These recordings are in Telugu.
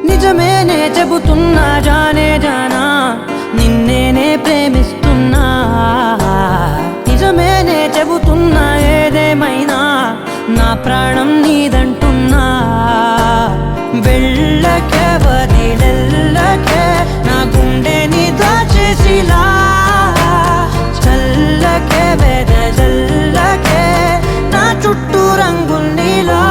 నిజమేనే చెబుతున్నా జానే జానా నిన్నేనే ప్రేమిస్తున్నా నిజమేనే చెబుతున్నా ఏదేమైనా నా ప్రాణం నీదంటున్నా వెళ్ళకే వదిలెళ్ళకే నా గుండెని దాచేసిలా చల్లకే వెదజల్లకే నా చుట్టూ రంగుల్నిలా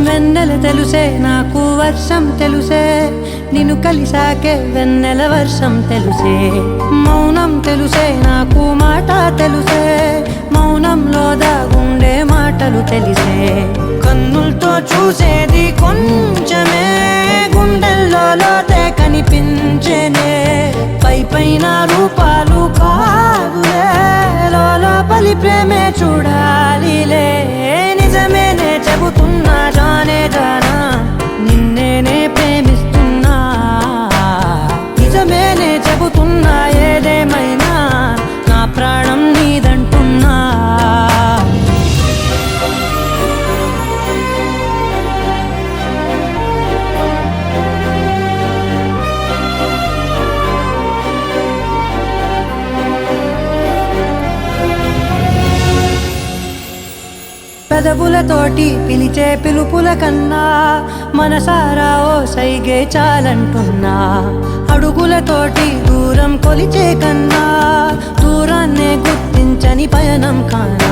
వెన్నెల తెలుసే నాకు వర్షం తెలుసే నిన్ను కలిసాకే వెన్నెల వర్షం తెలుసే మౌనం తెలుసే నాకు మాట తెలుసే మౌనంలో దాగుండే మాటలు తెలిసే కన్నులతో చూసేది కొంచెమే గుండెల్లో లోతే కనిపించేనే పై పైన రూపాలు కాదులే లోపలి ప్రేమే చూడాలిలే నిజమేనే చెబుతున్నా జానే జానా నిన్నేనే ప్రేమిస్తున్నా నిజమేనే చెబుతున్నా ఏదేమైనా నా ప్రాణం నీదంటున్నా పెదవులతోటి పిలిచే పిలుపుల కన్నా మనసారా ఓ సైగే చాలంటున్నా అడుగులతోటి దూరం కొలిచే కన్నా దూరాన్నే గుర్తించని పయనం కానా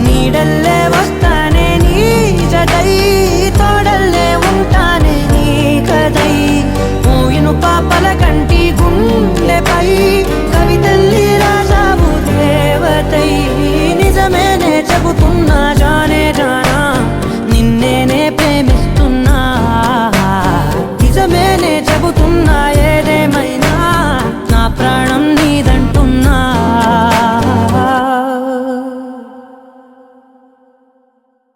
నీడల్లే వస్తా